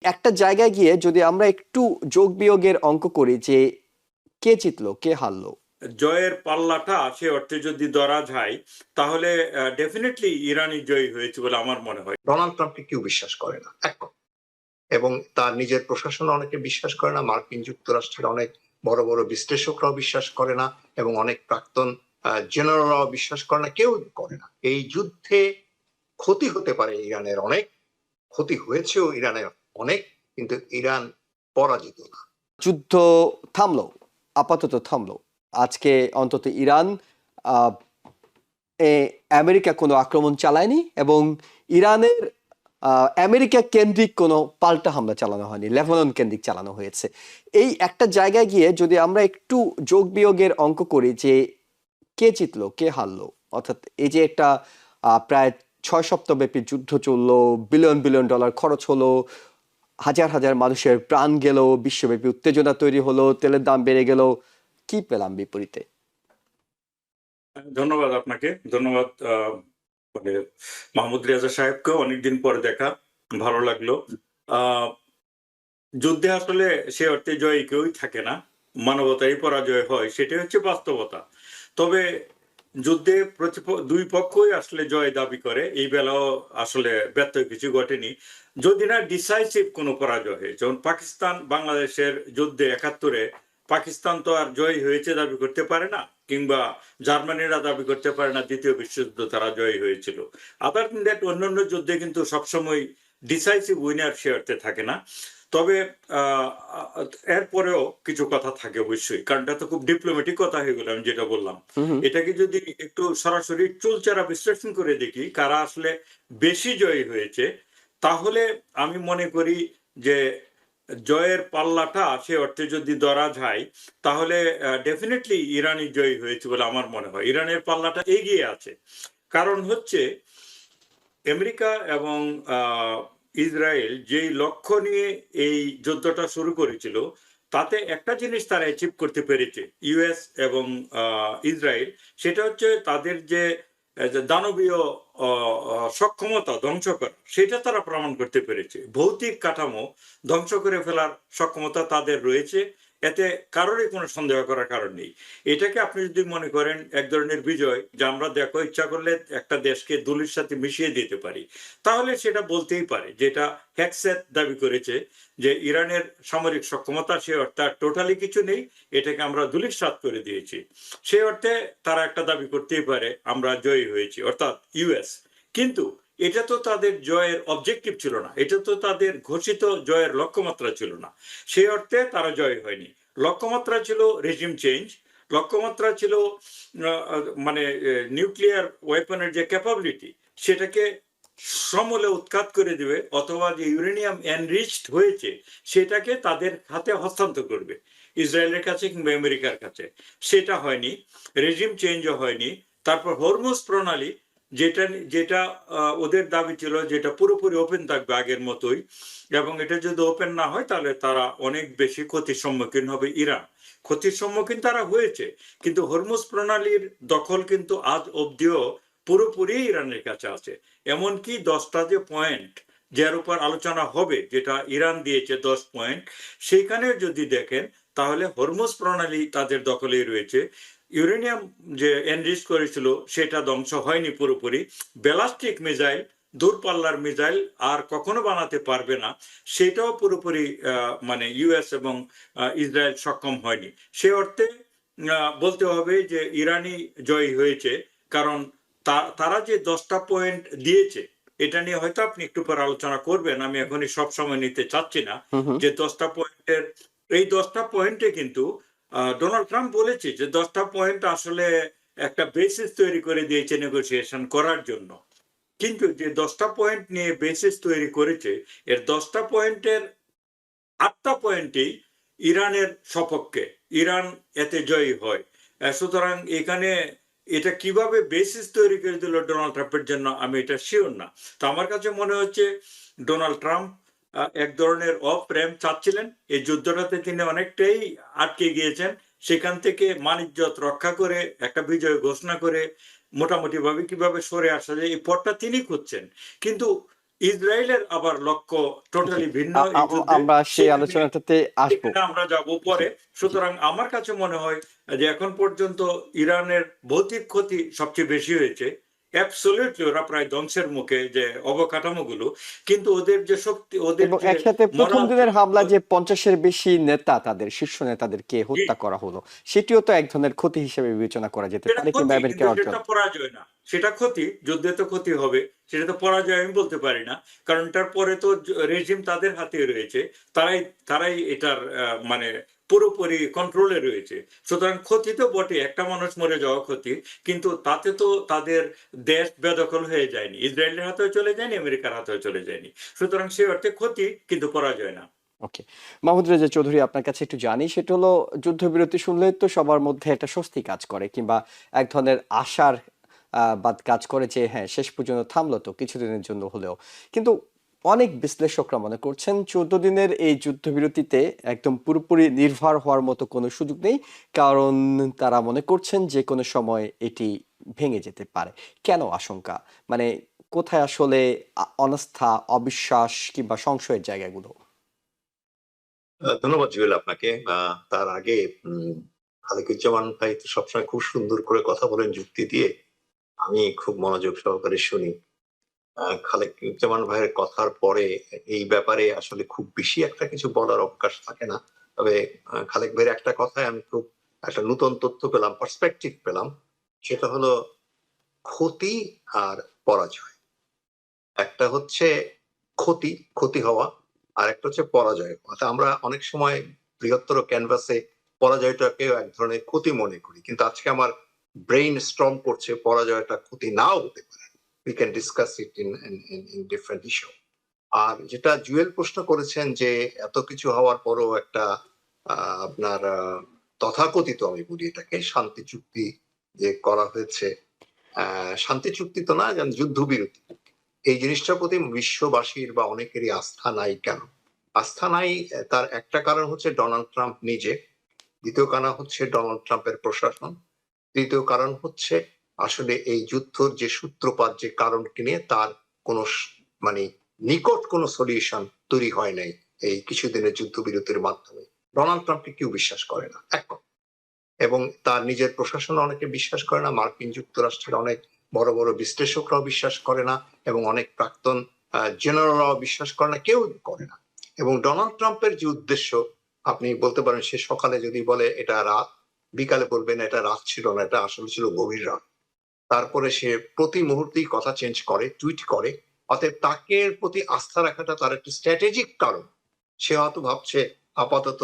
একটা জায়গায় গিয়ে যদি আমরা একটু যোগ বিয়োগের অঙ্ক করি যে কে জিতলো কে হারলো, জয়ের পাল্লাটা সে অর্থে যদি ধরা যায় তাহলে ডেফিনেটলি ইরানই জয়ী হয়েছে বলে আমার মনে হয়। ডোনাল্ড ট্রাম্পকে কেউ বিশ্বাস করে না এখন, এবং তার নিজের প্রশাসন অনেকে বিশ্বাস করে না, মার্কিন যুক্তরাষ্ট্রের অনেক বড় বড় বিশ্লেষকরাও বিশ্বাস করে না, এবং অনেক প্রাক্তন জেনারেলরাও বিশ্বাস করে না, কেউ করে না। এই যুদ্ধে ক্ষতি হতে পারে ইরানের অনেক, ক্ষতি হয়েছেও ইরানের অনেক, কিন্তু ইরান পরাজিত না। যুদ্ধ থামলো, আপাতত থামলো। আজকে অন্তত ইরান আমেরিকা কোনো আক্রমণ চালায়নি এবং ইরানের আমেরিকা কেন্দ্রিক কোনো পাল্টা হামলা চালানো হয়নি, লেবানন কেন্দ্রিক চালানো হয়েছে। এই একটা জায়গায় গিয়ে যদি আমরা একটু যোগ বিয়োগের অঙ্ক করি যে কে জিতলো কে হারলো, অর্থাৎ এই যে একটা প্রায় 6 সপ্তাহব্যাপী যুদ্ধ চললো, বিলিয়ন বিলিয়ন ডলার খরচ হলো, হাজার হাজার মানুষের প্রাণ গেল, বিশ্বব্যাপী উত্তেজনা তৈরি হলো, তেলের দাম বেড়ে গেল, কি পেলাম বিপরীতে? ধন্যবাদ আপনাকে, ধন্যবাদ মানে মাহমুদ রেজা সাহেবকে, অনেকদিন পরে দেখা, ভালো লাগলো। যুদ্ধে আসলে সে অর্থে জয় কেউই থাকে না, মানবতারই পরাজয় হয়, সেটাই হচ্ছে বাস্তবতা। তবে যুদ্ধে দুই পক্ষই আসলে জয় দাবি করে, এই বেলাও আসলে ব্যর্থ কিছু ঘটেনি, যদি না ডিসাইসিভ কোনো পরাজয় হয়। যেমন পাকিস্তান বাংলাদেশের যুদ্ধে 71-এ পাকিস্তান তো আর জয় হয়েছে দাবি করতে পারে না, কিংবা জার্মানিরা দাবি করতে পারে না দ্বিতীয় বিশ্বযুদ্ধ তারা জয় হয়েছিল। আদার দ্যান দ্যাট অন্যান্য যুদ্ধে কিন্তু সবসময় ডিসাইসিভ উইনার সে অর্থে থাকে না। তবে এরপরেও কিছু কথা থাকে অবশ্যই, কারণ এটা তো খুব ডিপ্লোম্যাটিক কথা হয়ে গেল আমি যেটা বললাম। এটাকে যদি একটু সরাসরি চুলচেরা বিশ্লেষণ করে দেখি কারা আসলে বেশি জয়ী হয়েছে, তাহলে আমি মনে করি যে জয়ের পাল্লাটা সে অর্থে যদি ধরা যায় তাহলে ডেফিনেটলি ইরানই জয়ী হয়েছে বলে আমার মনে হয়। ইরানের পাল্লাটা এগিয়ে আছে, কারণ হচ্ছে আমেরিকা এবং ইসরায়েল যেই লক্ষ্য নিয়ে এই যুদ্ধটা শুরু করেছিল, তাতে একটা জিনিস তারা অ্যাচিভ করতে পেরেছে ইউএস এবং ইসরায়েল, সেটা হচ্ছে তাদের যে দানবীয় সক্ষমতা ধ্বংস করা, সেটা তারা প্রমাণ করতে পেরেছে। ভৌতিক কাঠামো ধ্বংস করে ফেলার সক্ষমতা তাদের রয়েছে, এতে কারোরই কোনো সন্দেহ করার কারণ নেই। এটাকে আপনি যদি মনে করেন এক ধরনের বিজয়, যে আমরা দেখো ইচ্ছা করলে একটা দেশকে ধুলির সাথে মিশিয়ে দিতে পারি, তাহলে সেটা বলতেই পারে, যেটা হ্যাকসেট দাবি করেছে যে ইরানের সামরিক সক্ষমতা সে অর্থে টোটালি কিছু নেই, এটাকে আমরা ধুলিস্যাৎ করে দিয়েছি। সে অর্থে তারা একটা দাবি করতেই পারে আমরা জয়ী হয়েছি, অর্থাৎ ইউএস। কিন্তু এটা তো তাদের জয়ের অবজেক্টিভ ছিল না, এটা তো তাদের ঘোষিত জয়ের লক্ষ্যমাত্রা ছিল না, সেই অর্থে তারা জয় হয়নি। লক্ষ্যমাত্রা ছিল রেজিম চেঞ্জ, লক্ষ্যমাত্রা ছিল মানে নিউক্লিয়ার ওয়েপনের যে ক্যাপাবিলিটি সেটাকে সমূলে উৎখাত করে দিবে, অথবা যে ইউরেনিয়াম এনরিচড হয়েছে সেটাকে তাদের হাতে হস্তান্তর করবে, ইসরায়েলের কাছে কিংবা আমেরিকার কাছে। সেটা হয়নি, রেজিম চেঞ্জও হয়নি। তারপর হরমুজ প্রণালী, যেটা যেটা ওদের দাবি ছিল যেটা পুরোপুরি ওপেন থাকবে আগের মতোই, এবং এটা যদি ওপেন না হয় তাহলে তারা অনেক বেশি ক্ষতির সম্মুখীন হবে ইরান। ক্ষতির সম্মুখীন তারা হয়েছে, কিন্তু হরমুজ প্রণালীর দখল কিন্তু আজ অব্দিও পুরোপুরি ইরানের কাছে আছে। এমনকি 10টা যে পয়েন্ট যার উপর আলোচনা হবে, যেটা ইরান দিয়েছে 10 পয়েন্ট, সেইখানে যদি দেখেন তাহলে হরমুজ প্রণালী তাদের দখলেই রয়েছে। ইউরেনিয়াম যে এনরিচ করেছিল সেটা ধ্বংস হয়নি পুরোপুরি। ব্যালাস্টিক মিসাইল, দূরপাল্লার মিসাইল আর কখনো বানাতে পারবে না, সেটাও পুরোপুরি মানে ইউএস এবং ইসরায়েল সক্ষম হয়নি। সে অর্থে বলতে হবে যে ইরানই জয়ী হয়েছে, কারণ তারা যে 10টা পয়েন্ট দিয়েছে, এটা নিয়ে হয়তো আপনি একটু পর আলোচনা করবেন, আমি এখনই সব সময় নিতে চাচ্ছি না। যে 10টা পয়েন্টের, এই 10টা পয়েন্টে কিন্তু ডোনাল্ড ট্রাম্প বলেছে যে 10টা পয়েন্ট আসলে একটা বেসিস তৈরি করে দিয়েছে নেগোসিয়েশন করার জন্য। কিন্তু যে 10টা পয়েন্ট নিয়ে বেসিস তৈরি করেছে, এর 10টা পয়েন্টের 8টা পয়েন্টেই ইরানের সপক্ষে, ইরান এতে জয়ী হয়। সুতরাং এখানে এটা কিভাবে বেসিস তৈরি করে দিল ডোনাল্ড ট্রাম্পের জন্য, আমি এটা শিওর না। তো আমার কাছে মনে হচ্ছে ডোনাল্ড ট্রাম্প এক ধরনের অফ র্যাম্প চাচ্ছিলেন, এই যুদ্ধটাতে তিনি অনেকটাই আটকে গিয়েছেন, সেখান থেকে মানিজ্যত রক্ষা করে একটা বিজয় ঘোষণা করে মোটামুটি ভাবে কিভাবে সরে আসা যায় এই পথটা তিনি খুঁজছেন। কিন্তু ইসরায়েলের আবার লক্ষ্য টোটালি ভিন্ন এই যুদ্ধে। আমরা সেই সেখানে আলোচনাটাতে আসবো। সেখানে আমরা যাব জি, পরে। জি। সুতরাং আমার কাছে মনে হয় যে এখন পর্যন্ত ইরানের ভৌতিক ক্ষতি সবচেয়ে বেশি হয়েছে। অ্যাবসলিউটলি ওরা প্রায় ধ্বংসের মুখে যে অবকাঠামোগুলো, কিন্তু ওদের যে শক্তি, ওদের এবং যে একসাথে প্রথম মরাল দিনের হামলা যে ৫০-এর বেশি নেতা, তাদের শীর্ষ নেতাদেরকে জি, হত্যা করা হলো, সেটিও তো এক ধরনের ক্ষতি হিসেবে বিবেচনা করা যেতে সেটা পারে, কিংবা ক্ষতি কিন্তু আমেরিকার অর্জন। সেটা পরাজয় না। সেটা ক্ষতি, যুদ্ধে তো ক্ষতি হবে। সেটা তো পরাজয় আমি বলতে পারি না। কারণ এটার পরে তো রেজিম তাদের হাতে রয়েছে। তারাই তারাই এটার মানে পুরোপুরি কন্ট্রোলে রয়েছে। সুতরাং ক্ষতি তো বটে, একটা মানুষ মরে যাওয়া ক্ষতি। কিন্তু তাতে তো তাদের দেশ বেদখল হয়ে যায়নি। ইসরায়েলের হাতেও চলে যায়নি, আমেরিকার হাতেও চলে যায়নি। সুতরাং সে অর্থে ক্ষতি, কিন্তু পরাজয় না। ওকে। মাহমুদ রেজা চৌধুরী, আপনার কাছে একটু জানি, সেটা হলো যুদ্ধবিরতি শুনলে তো সবার মধ্যে একটা স্বস্তি কাজ করে, কিংবা এক ধরনের আশার বাদ কাজ করে যে হ্যাঁ, শেষ পর্যন্ত থামলো তো কিছুদিনের জন্য হলেও। কিন্তু অনেক বিশ্লেষকরা মনে করছেন 14 দিনের এই যুদ্ধবিরতিতে একদম পুরোপুরি নির্ভর হওয়ার মতো কোনো সুযোগ নেই, কারণ তারা মনে করছেন যে কোনো সময় এটি ভেঙে যেতে পারে। কেন আশঙ্কা? মানে কোথায় আসলে অনাস্থা, অবিশ্বাস কিংবা সংশয়ের জায়গাগুলো? ধন্যবাদ জুয়েল আপনাকে। তার আগে খালেকুজ্জামান ভাই তো সবসময় খুব সুন্দর করে কথা বলেন যুক্তি দিয়ে। আমি খুব মনোযোগ সহকারে শুনি। খালেকুজ্জামান ভাইয়ের কথার পরে এই ব্যাপারে আসলে খুব বেশি একটা কিছু বলার অবকাশ থাকে না। তবে খালেক ভাইয়ের একটা কথায় আমি খুব একটা নতুন তথ্য পেলাম, পার্সপেক্টিভ পেলাম। সেটা হলো ক্ষতি আর পরাজয়। একটা হচ্ছে ক্ষতি, ক্ষতি হওয়া, আর একটা হচ্ছে পরাজয়। অর্থাৎ আমরা অনেক সময় বৃহত্তর ক্যানভাসে পরাজয়টাকেও এক ধরনের ক্ষতি মনে করি, কিন্তু আজকে আমার ব্রেইন স্ট্রং করছে পরাজয়টা ক্ষতি নাও হতে পারে। We can discuss it in different issue. আর যেটা জুয়েল প্রশ্ন করেছেন যে এত কিছু হওয়ার পরও একটা আপনার তথাকথিত, আমি বলি এটাকে, শান্তি চুক্তি যে করা হয়েছে, শান্তি চুক্তি তো না, যেন যুদ্ধবিরতি, এই জিনিসটার প্রতি বিশ্ববাসীর বা অনেকেরই আস্থা নাই কেন? আস্থা নাই, তার একটা কারণ হচ্ছে ডোনাল্ড ট্রাম্প নিজে, দ্বিতীয় কারণ হচ্ছে ডোনাল্ড ট্রাম্পের প্রশাসন, তৃতীয় কারণ হচ্ছে আসলে এই যুদ্ধর যে সূত্রপাত, যে কারণকে নিয়ে তার কোনো মানে নিকট কোনো সলিউশন তৈরি হয় নাই এই কিছুদিনের যুদ্ধবিরতির মাধ্যমে। ডোনাল্ড ট্রাম্পকে কেউ বিশ্বাস করে না, এক কথা। এবং তার নিজের প্রশাসন অনেকে বিশ্বাস করে না, মার্কিন যুক্তরাষ্ট্রের অনেক বড় বড় বিশ্লেষকরাও বিশ্বাস করে না, এবং অনেক প্রাক্তন জেনারেলরাও বিশ্বাস করে না, কেউ করে না। এবং ডোনাল্ড ট্রাম্পের যে উদ্দেশ্য, আপনি বলতে পারেন সে সকালে যদি বলে এটা রাত, বিকালে বলবেন এটা রাত ছিল না, এটা আসলে ছিল গভীর রাত। তারপরে সে প্রতি মুহূর্তেই কথা চেঞ্জ করে, টুইট করে। অতএব তাকে প্রতি আস্থা রাখাটা তার একটি স্ট্র্যাটেজিক কারণ। সে হয়তো ভাবছে আপাতত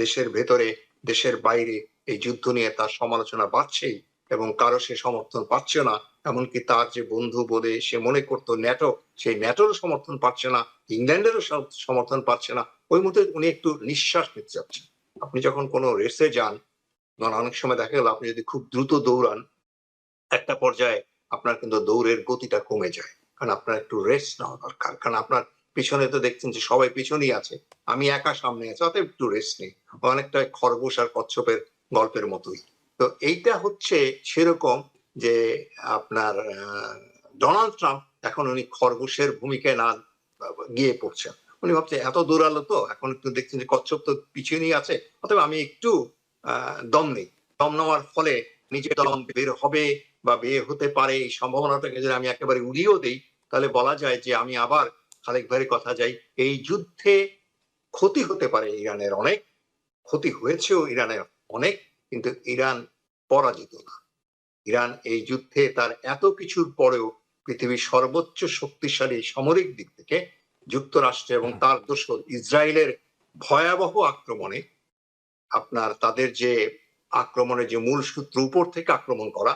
দেশের ভেতরে, দেশের বাইরে এই যুদ্ধ নিয়ে তার সমালোচনা বাড়ছেই, এবং কারো সে সমর্থন পাচ্ছে না। এমনকি তার যে বন্ধু বলে সে মনে করতো ন্যাটো, সেই ন্যাটোরও সমর্থন পাচ্ছে না, ইংল্যান্ডেরও সমর্থন পাচ্ছে না। ওই মুহূর্তে উনি একটু নিঃশ্বাস নিতে চাচ্ছেন। আপনি যখন কোনো রেসে যান, অনেক সময় দেখা গেল আপনি যদি খুব দ্রুত দৌড়ান, একটা পর্যায়ে আপনার কিন্তু দৌড়ের গতিটা কমে যায়, কারণ আপনার একটু রেস্ট নেওয়া দরকার। কারণ আপনার পিছনে তো দেখছেন যে সবাই পিছনেই আছে, আমি একা সামনে আছি, অতএব একটু রেস্ট নেই। অনেকটা খরগোশ আর কচ্ছপের গল্পের মতোই। তো এইটা হচ্ছে সেরকম যে আপনার ডোনাল্ড ট্রাম্প এখন উনি খরগোশের ভূমিকায় না গিয়ে পড়ছেন। উনি ভাবছে এত দৌড়ালো তো, এখন একটু দেখছেন যে কচ্ছপ তো পিছনেই আছে, অতএব আমি একটু দম নেই। দম নেওয়ার ফলে নিজের দম বের হবে বা বের হতে পারে, এই সম্ভাবনাটাকে যদি আমি একেবারে উড়িয়েও দেই, তাহলে বলা যায় যে আমি আবার খালেক ভাইয়ের কথা যাই, এই যুদ্ধে ক্ষতি হতে পারে ইরানের অনেক, ক্ষতি হয়েছেও ইরানের অনেক, কিন্তু ইরান পরাজিত না। ইরান এই যুদ্ধে তার এত কিছুর পরেও পৃথিবীর সর্বোচ্চ শক্তিশালী সামরিক দিক থেকে যুক্তরাষ্ট্র এবং তার দোসর ইসরায়েলের ভয়াবহ আক্রমণে, আপনার তাদের যে আক্রমণের যে মূল সূত্র, উপর থেকে আক্রমণ করা,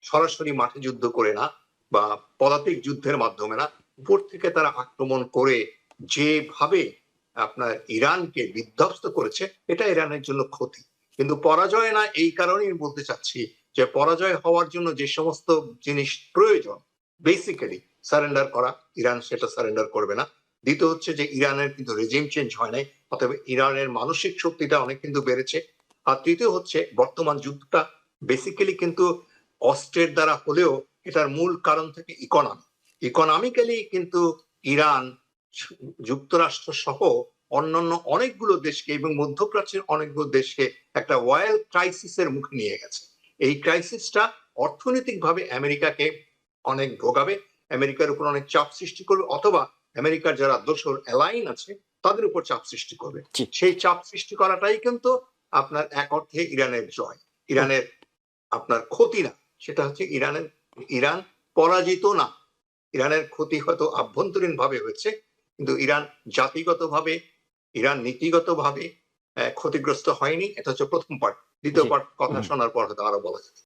সরাসরি মাঠে যুদ্ধ করে না বা পদাতিক যুদ্ধের মাধ্যমে না, উপর থেকে তারা আক্রমণ করে যেভাবে আপনার ইরানকে বিধ্বস্ত করেছে, এটা ইরানের জন্য ক্ষতি, কিন্তু পরাজয় না। এই কারণেই বলতে চাচ্ছি যে পরাজয় হওয়ার জন্য যে সমস্ত জিনিস প্রয়োজন, বেসিক্যালি সারেন্ডার করা, ইরান সেটা সারেন্ডার করবে না। দ্বিতীয় হচ্ছে যে ইরানের কিন্তু রেজিম চেঞ্জ হয় নাই, অতএব ইরানের মানসিক শক্তিটা অনেক কিন্তু বেড়েছে। আর তৃতীয় হচ্ছে বর্তমান যুদ্ধটা বেসিক্যালি কিন্তু অস্ত্রের দ্বারা হলেও এটার মূল কারণ থেকে ইকোনমিক্যালি কিন্তু ইরান, যুক্তরাষ্ট্র সহ অন্যান্য অনেকগুলো দেশকে এবং মধ্যপ্রাচ্যের অনেকগুলো দেশকে একটা ওয়াইল ক্রাইসিসের মুখে নিয়ে গেছে। এই ক্রাইসিসটা অর্থনৈতিকভাবে আমেরিকাকে অনেক ভোগাবে, আমেরিকার উপর অনেক চাপ সৃষ্টি করবে, অথবা আমেরিকার যারা দোসর অ্যালাইন আছে তাদের উপর চাপ সৃষ্টি করবে। জি। সেই চাপ সৃষ্টি করাটাই কিন্তু আপনার এক অর্থে ইরানের জয়, ইরানের আপনার ক্ষতি না। সেটা হচ্ছে ইরান পরাজিত না। ইরানের ক্ষতি হয়তো আভ্যন্তরীণ ভাবে হয়েছে, কিন্তু ইরান জাতিগতভাবে, ইরান নীতিগতভাবে ক্ষতিগ্রস্ত হয়নি। এটা হচ্ছে প্রথম পার্ট। দ্বিতীয় জি। পার্ট কথা হুম। শোনার পর হয়তো আরো বলা যাবে।